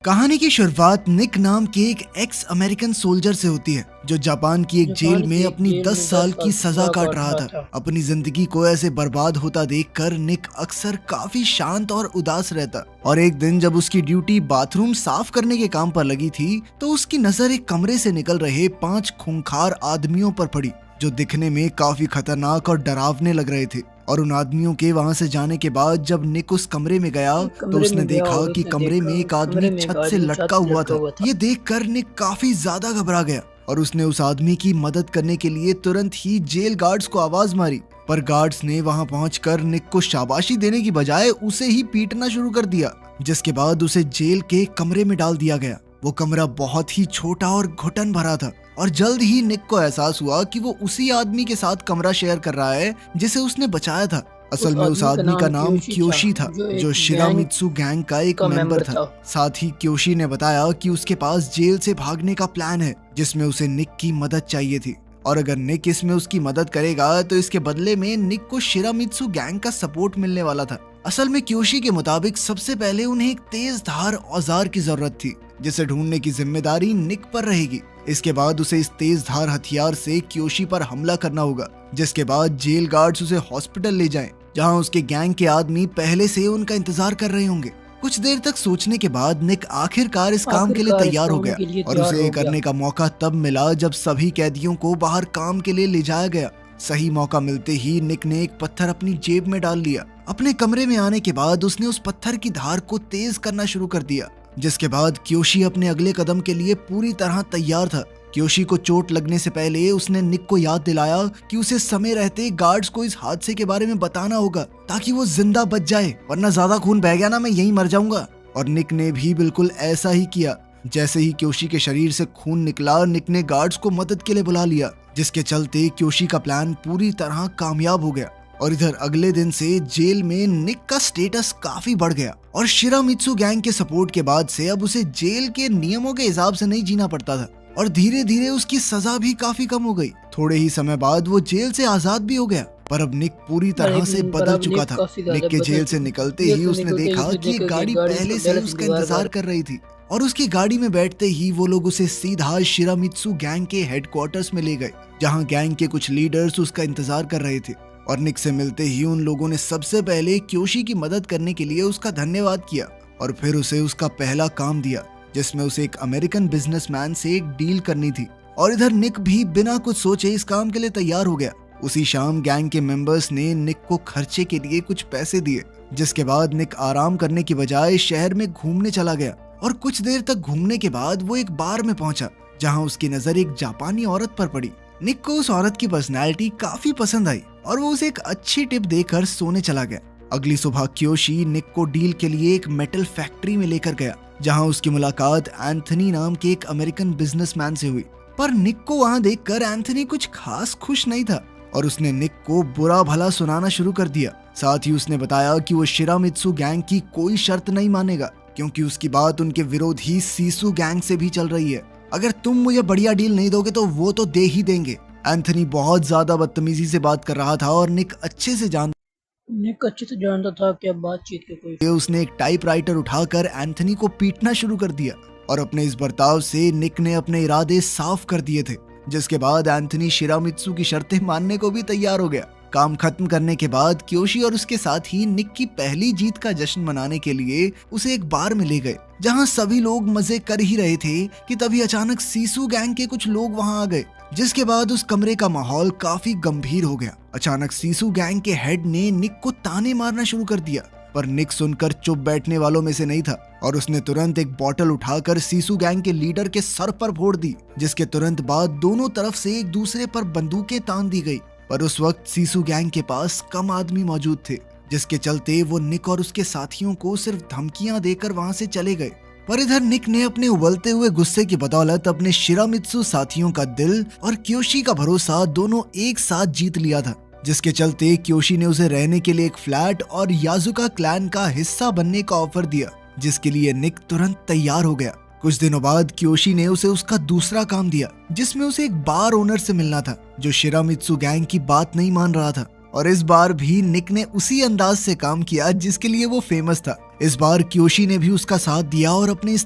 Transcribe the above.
कहानी की शुरुआत निक नाम के एक एक्स अमेरिकन सोल्जर से होती है जो जापान की एक जेल में अपनी 10 साल की सजा काट रहा था। अपनी जिंदगी को ऐसे बर्बाद होता देखकर निक अक्सर काफी शांत और उदास रहता और एक दिन जब उसकी ड्यूटी बाथरूम साफ करने के काम पर लगी थी तो उसकी नजर एक कमरे से निकल रहे 5 खूंखार आदमियों पर पड़ी जो दिखने में काफी खतरनाक और डरावने लग रहे थे। और उन आदमियों के वहां से जाने के बाद जब निक उस कमरे में गया तो उसने देखा कि कमरे में एक आदमी छत से लटका हुआ था। ये देखकर निक काफी ज्यादा घबरा गया और उसने उस आदमी की मदद करने के लिए तुरंत ही जेल गार्ड्स को आवाज मारी, पर गार्ड्स ने वहां पहुंचकर निक को शाबाशी देने की बजाय उसे ही पीटना शुरू कर दिया, जिसके बाद उसे जेल के कमरे में डाल दिया गया। वो कमरा बहुत ही छोटा और घुटन भरा था और जल्द ही निक को एहसास हुआ कि वो उसी आदमी के साथ कमरा शेयर कर रहा है जिसे उसने बचाया था। असल में उस आदमी का नाम क्योशी था जो शिरामित्सु गैंग का एक मेंबर था। साथ ही क्योशी ने बताया कि उसके पास जेल से भागने का प्लान है जिसमें उसे निक की मदद चाहिए थी और अगर निक इसमें उसकी मदद करेगा तो इसके बदले में निक को शिरामित्सु गैंग का सपोर्ट मिलने वाला था। असल में क्योशी के मुताबिक सबसे पहले उन्हें एक तेज धार औजार की जरूरत थी जिसे ढूंढने की जिम्मेदारी निक पर रहेगी। इसके बाद उसे इस तेज धार हथियार से क्योशी पर हमला करना होगा, जिसके बाद जेल गार्ड्स उसे हॉस्पिटल ले जाएं, जहां उसके गैंग के आदमी पहले से उनका इंतजार कर रहे होंगे। कुछ देर तक सोचने के बाद निक आखिरकार इस काम के लिए तैयार हो गया और उसे ये करने का मौका तब मिला जब सभी कैदियों को बाहर काम के लिए ले जाया गया। सही मौका मिलते ही निक ने एक पत्थर अपनी जेब में डाल लिया। अपने कमरे में आने के बाद उसने उस पत्थर की धार को तेज करना शुरू कर दिया, जिसके बाद क्योशी अपने अगले कदम के लिए पूरी तरह तैयार था। क्योशी को चोट लगने से पहले उसने निक को याद दिलाया कि उसे समय रहते गार्ड्स को इस हादसे के बारे में बताना होगा ताकि वो जिंदा बच जाए, वरना ज्यादा खून बह गया ना मैं यहीं मर जाऊंगा। और निक ने भी बिल्कुल ऐसा ही किया। जैसे ही क्योशी के शरीर से खून निकला, निक ने गार्ड्स को मदद के लिए बुला लिया, जिसके चलते क्योशी का प्लान पूरी तरह कामयाब हो गया। और इधर अगले दिन से जेल में निक का स्टेटस काफी बढ़ गया और शिरामित्सु गैंग के सपोर्ट के बाद से अब उसे जेल के नियमों के हिसाब से नहीं जीना पड़ता था और धीरे धीरे उसकी सजा भी काफी कम हो गई। थोड़े ही समय बाद वो जेल से आजाद भी हो गया, पर अब निक पूरी तरह से बदल चुका था। निक के जेल से निकलते ही उसने देखा कि एक गाड़ी पहले से उसका इंतजार कर रही थी और उसकी गाड़ी में बैठते ही वो लोग उसे सीधा शिरामित्सु गैंग के हेडक्वार्टर्स में ले गए, जहाँ गैंग के कुछ लीडर्स उसका इंतजार कर रहे थे। और निक से मिलते ही उन लोगों ने सबसे पहले क्योशी की मदद करने के लिए उसका धन्यवाद किया और फिर उसे उसका पहला काम दिया, जिसमें उसे एक अमेरिकन बिजनेसमैन से एक डील करनी थी। और इधर निक भी बिना कुछ सोचे इस काम के लिए तैयार हो गया। उसी शाम गैंग के मेंबर्स ने निक को खर्चे के लिए कुछ पैसे दिए, जिसके बाद निक आराम करने की बजाय शहर में घूमने चला गया। और कुछ देर तक घूमने के बाद वो एक बार में पहुंचा, जहां उसकी नजर एक जापानी औरत पर पड़ी। निक को उस औरत की पर्सनैलिटी काफी पसंद आई और वो उसे एक अच्छी टिप देकर सोने चला गया। अगली सुबह क्योशी निक को डील के लिए एक मेटल फैक्ट्री में लेकर गया, जहां उसकी मुलाकात एंथनी नाम के एक अमेरिकन बिजनेसमैन से हुई। पर निक को वहां देखकर एंथनी कुछ खास खुश नहीं था और उसने निक को बुरा भला सुनाना शुरू कर दिया। साथ ही उसने बताया कि वो शिरामित्सु गैंग की कोई शर्त नहीं मानेगा, क्योंकि उसकी बात उनके विरोधी सीसु गैंग से भी चल रही है। अगर तुम मुझे बढ़िया डील नहीं दोगे तो वो तो दे ही देंगे। एंथनी बहुत ज्यादा बदतमीजी से बात कर रहा था और निक अच्छे से जानता था कि बातचीत के कोई। उसने एक टाइपराइटर उठाकर एंथनी को पीटना शुरू कर दिया और अपने इस बर्ताव से निक ने अपने इरादे साफ कर दिए थे, जिसके बाद एंथनी शिरामित्सु की शर्तें मानने को भी तैयार हो गया। काम खत्म करने के बाद क्योशी और उसके साथ ही निक की पहली जीत का जश्न मनाने के लिए उसे एक बार में ले गए, जहां सभी लोग मजे कर ही रहे थे कि तभी अचानक सीसु गैंग के कुछ लोग वहां आ गए, जिसके बाद उस कमरे का माहौल काफी गंभीर हो गया। अचानक सीसु गैंग के हेड ने निक को ताने मारना शुरू कर दिया, पर निक सुनकर चुप बैठने वालों में से नहीं था और उसने तुरंत एक बोतल उठाकर सीसु गैंग के लीडर के सर पर फोड़ दी, जिसके तुरंत बाद दोनों तरफ से एक दूसरे पर बंदूकें तान दी गई। पर उस वक्त सीसु गैंग के पास कम आदमी मौजूद थे, जिसके चलते वो निक और उसके साथियों को सिर्फ धमकियां देकर वहां से चले गए। पर इधर निक ने अपने उबलते हुए गुस्से की बदौलत अपने शिरामित्सु साथियों का दिल और क्योशी का भरोसा दोनों एक साथ जीत लिया था, जिसके चलते क्योशी ने उसे रहने के लिए एक फ्लैट और याजुका क्लैन का हिस्सा बनने का ऑफर दिया, जिसके लिए निक तुरंत तैयार हो गया। कुछ दिनों बाद क्योशी ने उसे उसका दूसरा काम दिया, जिसमें उसे एक बार ओनर से मिलना था जो शिरामित्सु गैंग की बात नहीं मान रहा था। और इस बार भी निक ने उसी अंदाज से काम किया जिसके लिए वो फेमस था। इस बार क्योशी ने भी उसका साथ दिया और अपने इस